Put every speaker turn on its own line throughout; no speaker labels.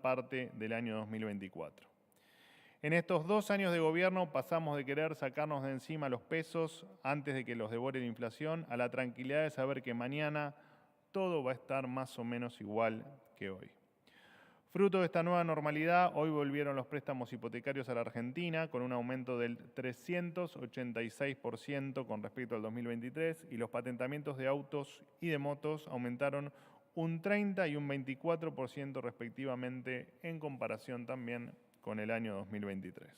parte del año 2024. En estos 2 años de gobierno pasamos de querer sacarnos de encima los pesos antes de que los devore la inflación a la tranquilidad de saber que mañana todo va a estar más o menos igual que hoy. Fruto de esta nueva normalidad, hoy volvieron los préstamos hipotecarios a la Argentina con un aumento del 386% con respecto al 2023 y los patentamientos de autos y de motos aumentaron un 30 y un 24% respectivamente en comparación también con el año 2023.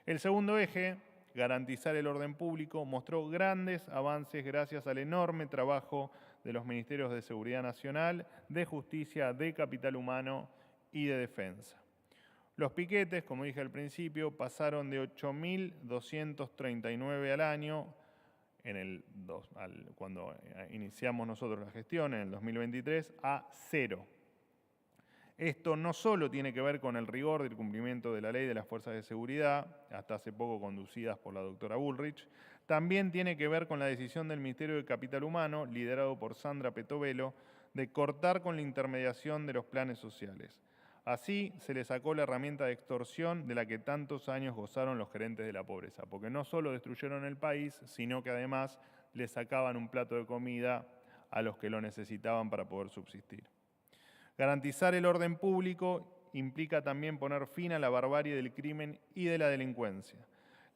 El segundo eje, garantizar el orden público, mostró grandes avances gracias al enorme trabajo de los Ministerios de Seguridad Nacional, de Justicia, de Capital Humano y de Defensa. Los piquetes, como dije al principio, pasaron de 8.239 al año cuando iniciamos nosotros la gestión en el 2023 a 0. Esto no solo tiene que ver con el rigor del cumplimiento de la ley de las fuerzas de seguridad, hasta hace poco conducidas por la doctora Bullrich, también tiene que ver con la decisión del Ministerio de Capital Humano, liderado por Sandra Petovelo, de cortar con la intermediación de los planes sociales. Así se le sacó la herramienta de extorsión de la que tantos años gozaron los gerentes de la pobreza, porque no solo destruyeron el país, sino que además le sacaban un plato de comida a los que lo necesitaban para poder subsistir. Garantizar el orden público implica también poner fin a la barbarie del crimen y de la delincuencia.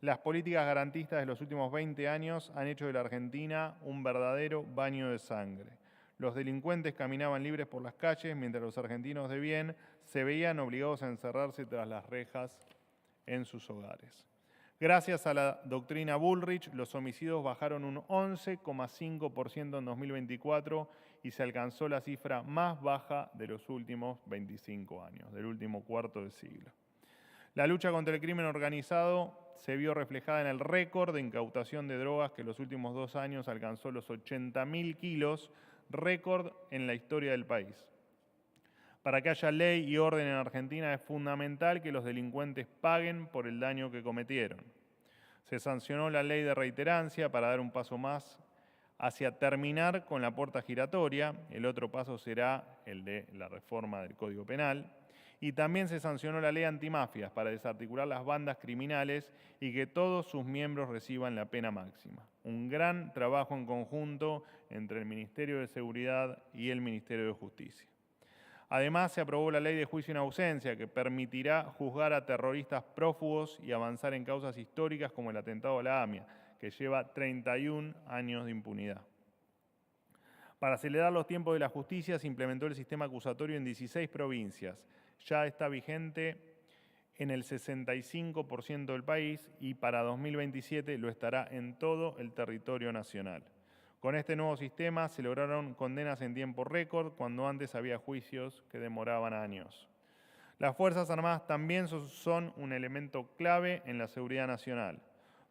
Las políticas garantistas de los últimos 20 años han hecho de la Argentina un verdadero baño de sangre. Los delincuentes caminaban libres por las calles, mientras los argentinos de bien se veían obligados a encerrarse tras las rejas en sus hogares. Gracias a la doctrina Bullrich, los homicidios bajaron un 11,5% en 2024 y se alcanzó la cifra más baja de los últimos 25 años, del último cuarto de siglo. La lucha contra el crimen organizado se vio reflejada en el récord de incautación de drogas que en los últimos 2 años alcanzó los 80.000 kilos, récord en la historia del país. Para que haya ley y orden en Argentina es fundamental que los delincuentes paguen por el daño que cometieron. Se sancionó la ley de reiterancia para dar un paso más hacia terminar con la puerta giratoria. El otro paso será el de la reforma del Código Penal. Y también se sancionó la ley antimafias para desarticular las bandas criminales y que todos sus miembros reciban la pena máxima. Un gran trabajo en conjunto entre el Ministerio de Seguridad y el Ministerio de Justicia. Además, se aprobó la ley de juicio en ausencia que permitirá juzgar a terroristas prófugos y avanzar en causas históricas como el atentado a la AMIA, que lleva 31 años de impunidad. Para acelerar los tiempos de la justicia, se implementó el sistema acusatorio en 16 provincias. Ya está vigente en el 65% del país y para 2027 lo estará en todo el territorio nacional. Con este nuevo sistema se lograron condenas en tiempo récord cuando antes había juicios que demoraban años. Las Fuerzas Armadas también son un elemento clave en la seguridad nacional.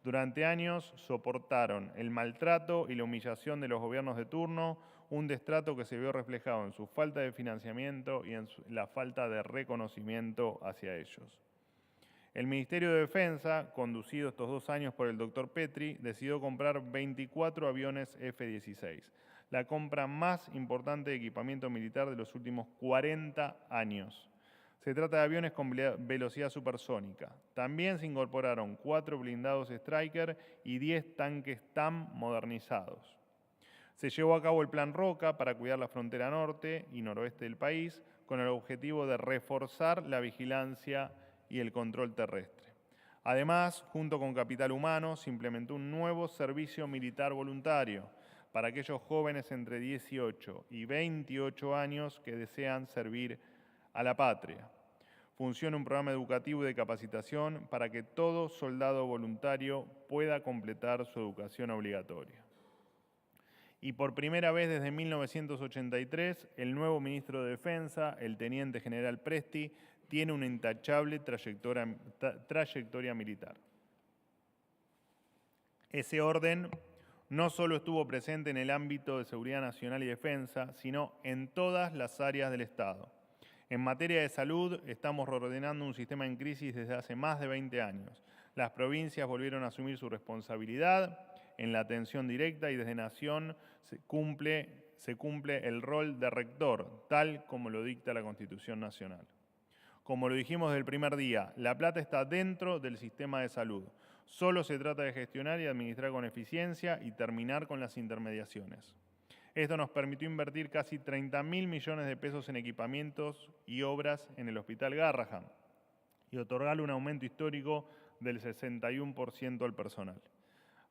Durante años soportaron el maltrato y la humillación de los gobiernos de turno, un destrato que se vio reflejado en su falta de financiamiento y en la falta de reconocimiento hacia ellos. El Ministerio de Defensa, conducido estos 2 años por el doctor Petri, decidió comprar 24 aviones F-16, la compra más importante de equipamiento militar de los últimos 40 años. Se trata de aviones con velocidad supersónica. También se incorporaron 4 blindados Stryker y 10 tanques TAM modernizados. Se llevó a cabo el Plan Roca para cuidar la frontera norte y noroeste del país, con el objetivo de reforzar la vigilancia y el control terrestre. Además, junto con Capital Humano, se implementó un nuevo servicio militar voluntario para aquellos jóvenes entre 18 y 28 años que desean servir a la patria. Funciona un programa educativo y de capacitación para que todo soldado voluntario pueda completar su educación obligatoria. Y por primera vez desde 1983, el nuevo ministro de Defensa, el teniente general Presti, tiene una intachable trayectoria militar. Ese orden no solo estuvo presente en el ámbito de seguridad nacional y defensa, sino en todas las áreas del Estado. En materia de salud, estamos reordenando un sistema en crisis desde hace más de 20 años. Las provincias volvieron a asumir su responsabilidad en la atención directa y desde Nación se cumple el rol de rector, tal como lo dicta la Constitución Nacional. Como lo dijimos desde el primer día, la plata está dentro del sistema de salud. Solo se trata de gestionar y administrar con eficiencia y terminar con las intermediaciones. Esto nos permitió invertir casi 30.000 millones de pesos en equipamientos y obras en el Hospital Garrahan y otorgarle un aumento histórico del 61% al personal.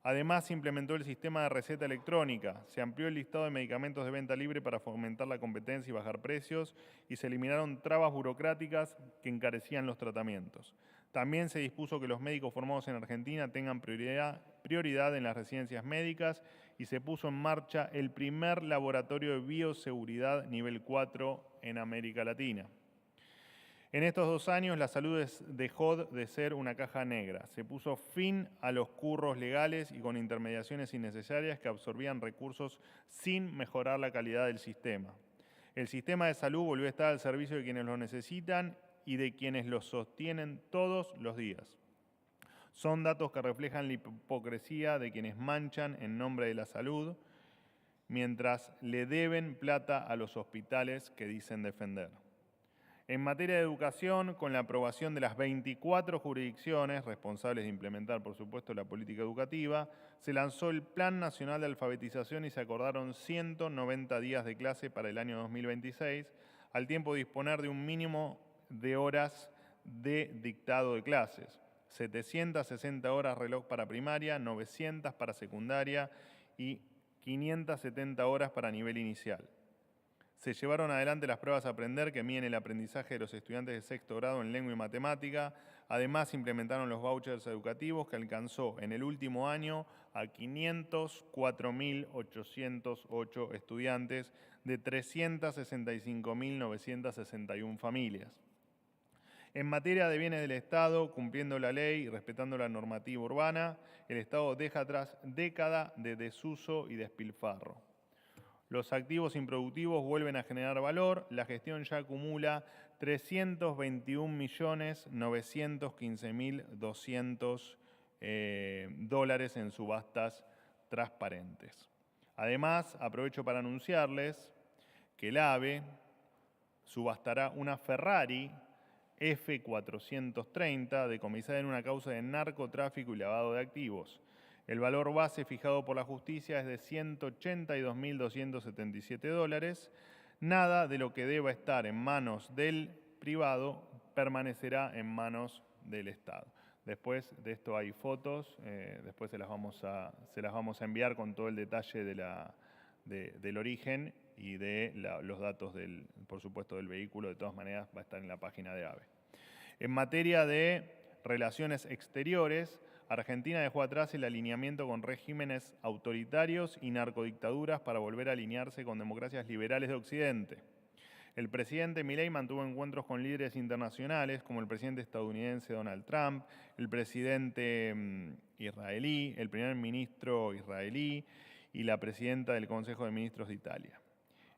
Además, se implementó el sistema de receta electrónica, se amplió el listado de medicamentos de venta libre para fomentar la competencia y bajar precios, y se eliminaron trabas burocráticas que encarecían los tratamientos. También se dispuso que los médicos formados en Argentina tengan prioridad en las residencias médicas y se puso en marcha el primer laboratorio de bioseguridad nivel 4 en América Latina. En estos 2 años la salud dejó de ser una caja negra. Se puso fin a los curros legales y con intermediaciones innecesarias que absorbían recursos sin mejorar la calidad del sistema. El sistema de salud volvió a estar al servicio de quienes lo necesitan y de quienes lo sostienen todos los días. Son datos que reflejan la hipocresía de quienes manchan en nombre de la salud, mientras le deben plata a los hospitales que dicen defender. En materia de educación, con la aprobación de las 24 jurisdicciones responsables de implementar, por supuesto, la política educativa, se lanzó el Plan Nacional de Alfabetización y se acordaron 190 días de clase para el año 2026, al tiempo de disponer de un mínimo de horas de dictado de clases, 760 horas reloj para primaria, 900 para secundaria y 570 horas para nivel inicial. Se llevaron adelante las pruebas a aprender que miden el aprendizaje de los estudiantes de sexto grado en lengua y matemática. Además, se implementaron los vouchers educativos que alcanzó en el último año a 504.808 estudiantes de 365.961 familias. En materia de bienes del Estado, cumpliendo la ley y respetando la normativa urbana, el Estado deja atrás décadas de desuso y despilfarro. Los activos improductivos vuelven a generar valor. La gestión ya acumula 321.915.200 dólares en subastas transparentes. Además, aprovecho para anunciarles que el AVE subastará una Ferrari F430 decomisada en una causa de narcotráfico y lavado de activos. El valor base fijado por la justicia es de 182.277 dólares. Nada de lo que deba estar en manos del privado permanecerá en manos del Estado. Después de esto hay fotos, después se las vamos a enviar con todo el detalle del origen y de los datos, por supuesto, del vehículo. De todas maneras, va a estar en la página de AVE. En materia de relaciones exteriores, Argentina dejó atrás el alineamiento con regímenes autoritarios y narcodictaduras para volver a alinearse con democracias liberales de Occidente. El presidente Milei mantuvo encuentros con líderes internacionales como el presidente estadounidense Donald Trump, el presidente israelí, el primer ministro israelí y la presidenta del Consejo de Ministros de Italia,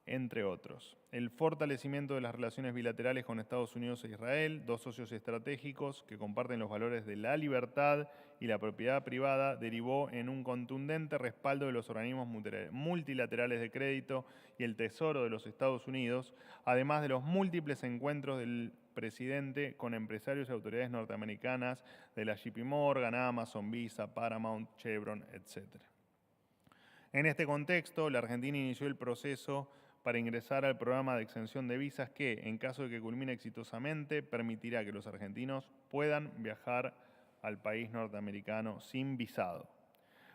entre otros. El fortalecimiento de las relaciones bilaterales con Estados Unidos e Israel, 2 socios estratégicos que comparten los valores de la libertad y la propiedad privada, derivó en un contundente respaldo de los organismos multilaterales de crédito y el Tesoro de los Estados Unidos, además de los múltiples encuentros del presidente con empresarios y autoridades norteamericanas de la JP Morgan, Amazon, Visa, Paramount, Chevron, etc. En este contexto, la Argentina inició el proceso para ingresar al programa de exención de visas que, en caso de que culmine exitosamente, permitirá que los argentinos puedan viajar al país norteamericano sin visado.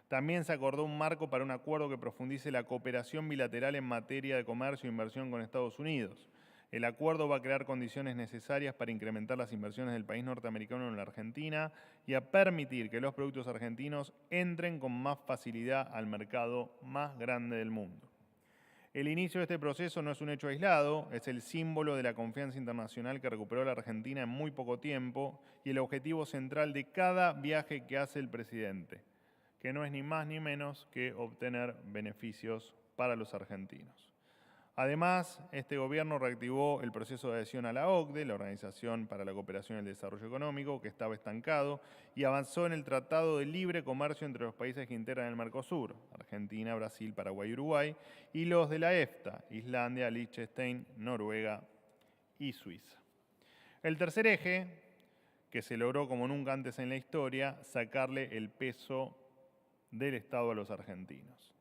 También se acordó un marco para un acuerdo que profundice la cooperación bilateral en materia de comercio e inversión con Estados Unidos. El acuerdo va a crear condiciones necesarias para incrementar las inversiones del país norteamericano en la Argentina y a permitir que los productos argentinos entren con más facilidad al mercado más grande del mundo. El inicio de este proceso no es un hecho aislado, es el símbolo de la confianza internacional que recuperó la Argentina en muy poco tiempo y el objetivo central de cada viaje que hace el presidente, que no es ni más ni menos que obtener beneficios para los argentinos. Además, este gobierno reactivó el proceso de adhesión a la OCDE, la Organización para la Cooperación y el Desarrollo Económico, que estaba estancado, y avanzó en el Tratado de Libre Comercio entre los países que integran el Mercosur, Argentina, Brasil, Paraguay y Uruguay, y los de la EFTA, Islandia, Liechtenstein, Noruega y Suiza. El tercer eje, que se logró como nunca antes en la historia, sacarle el peso del Estado a los argentinos.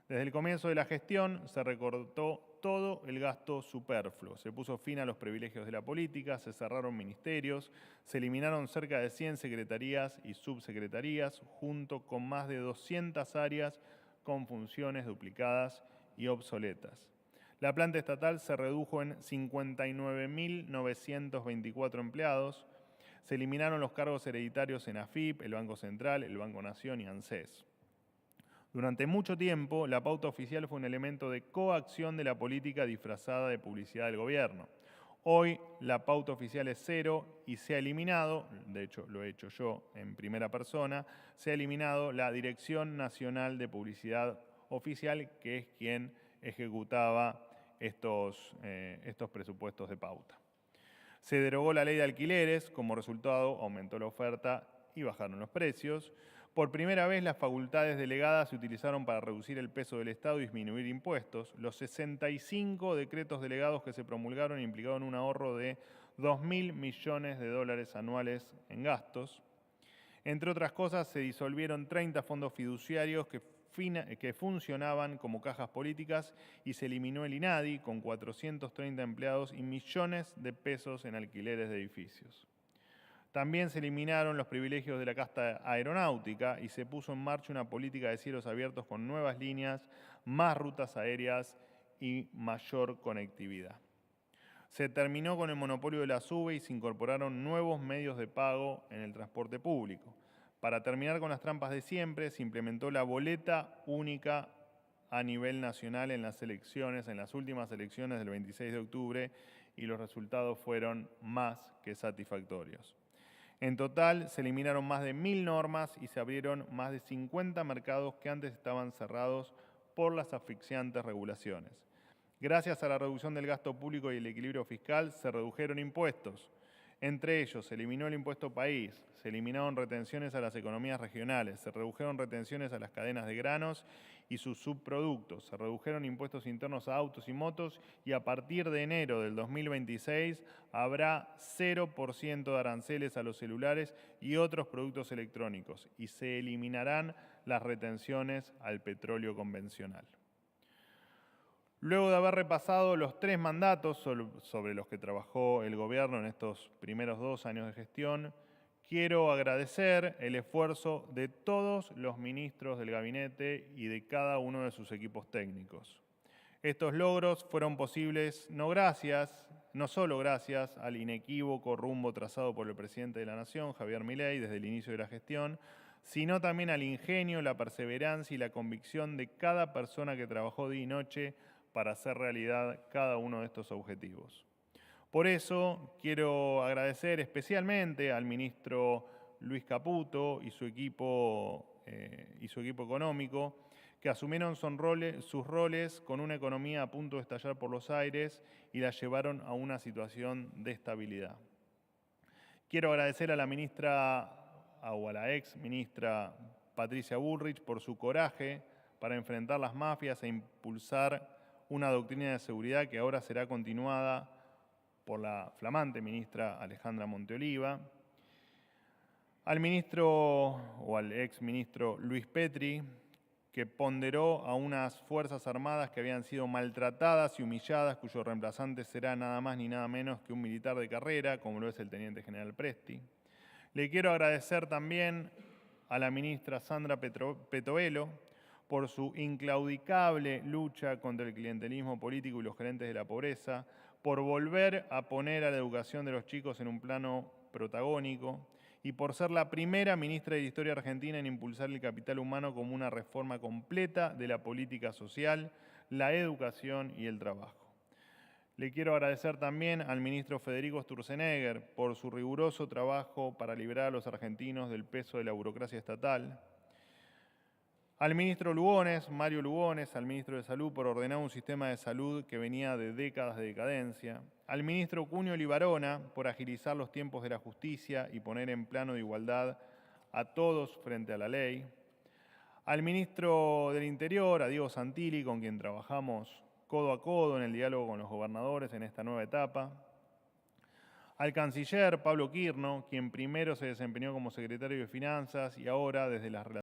Desde el comienzo de la gestión se recortó todo el gasto superfluo, se puso fin a los privilegios de la política, se cerraron ministerios, se eliminaron cerca de 100 secretarías y subsecretarías, junto con más de 200 áreas con funciones duplicadas y obsoletas. La planta estatal se redujo en 59.924 empleados, se eliminaron los cargos hereditarios en AFIP, el Banco Central, el Banco Nación y ANSES. Durante mucho tiempo, la pauta oficial fue un elemento de coacción de la política disfrazada de publicidad del gobierno. Hoy la pauta oficial es cero y se ha eliminado, de hecho lo he hecho yo en primera persona, se ha eliminado la Dirección Nacional de Publicidad Oficial, que es quien ejecutaba estos presupuestos de pauta. Se derogó la ley de alquileres, como resultado aumentó la oferta y bajaron los precios. Por primera vez, las facultades delegadas se utilizaron para reducir el peso del Estado y disminuir impuestos. Los 65 decretos delegados que se promulgaron implicaron un ahorro de 2.000 millones de dólares anuales en gastos. Entre otras cosas, se disolvieron 30 fondos fiduciarios que funcionaban como cajas políticas y se eliminó el INADI con 430 empleados y millones de pesos en alquileres de edificios. También se eliminaron los privilegios de la casta aeronáutica y se puso en marcha una política de cielos abiertos con nuevas líneas, más rutas aéreas y mayor conectividad. Se terminó con el monopolio de la SUBE y se incorporaron nuevos medios de pago en el transporte público. Para terminar con las trampas de siempre, se implementó la boleta única a nivel nacional en las últimas elecciones del 26 de octubre y los resultados fueron más que satisfactorios. En total, se eliminaron más de 1.000 normas y se abrieron más de 50 mercados que antes estaban cerrados por las asfixiantes regulaciones. Gracias a la reducción del gasto público y el equilibrio fiscal, se redujeron impuestos. Entre ellos, se eliminó el impuesto país, se eliminaron retenciones a las economías regionales, se redujeron retenciones a las cadenas de granos y sus subproductos, se redujeron impuestos internos a autos y motos y a partir de enero del 2026 habrá 0% de aranceles a los celulares y otros productos electrónicos y se eliminarán las retenciones al petróleo convencional. Luego de haber repasado los 3 mandatos sobre los que trabajó el gobierno en estos primeros 2 años de gestión, quiero agradecer el esfuerzo de todos los ministros del gabinete y de cada uno de sus equipos técnicos. Estos logros fueron posibles no solo gracias al inequívoco rumbo trazado por el presidente de la Nación, Javier Milei, desde el inicio de la gestión, sino también al ingenio, la perseverancia y la convicción de cada persona que trabajó día y noche para hacer realidad cada uno de estos objetivos. Por eso quiero agradecer especialmente al ministro Luis Caputo y su equipo económico, que asumieron sus roles con una economía a punto de estallar por los aires y la llevaron a una situación de estabilidad. Quiero agradecer a la ex ministra Patricia Bullrich por su coraje para enfrentar las mafias e impulsar una doctrina de seguridad que ahora será continuada por la flamante ministra Alejandra Monteoliva, al ex ministro Luis Petri, que ponderó a unas Fuerzas Armadas que habían sido maltratadas y humilladas, cuyo reemplazante será nada más ni nada menos que un militar de carrera, como lo es el teniente general Presti. Le quiero agradecer también a la ministra Sandra Petovelo por su inclaudicable lucha contra el clientelismo político y los gerentes de la pobreza, por volver a poner a la educación de los chicos en un plano protagónico y por ser la primera ministra de la historia argentina en impulsar el capital humano como una reforma completa de la política social, la educación y el trabajo. Le quiero agradecer también al ministro Federico Sturzenegger por su riguroso trabajo para liberar a los argentinos del peso de la burocracia estatal, al ministro Mario Lugones, al ministro de Salud por ordenar un sistema de salud que venía de décadas de decadencia, al ministro Cunio Libarona por agilizar los tiempos de la justicia y poner en plano de igualdad a todos frente a la ley, al ministro del Interior, a Diego Santilli, con quien trabajamos codo a codo en el diálogo con los gobernadores en esta nueva etapa, Al canciller Pablo Quirno, quien primero se desempeñó como secretario de Finanzas y ahora desde las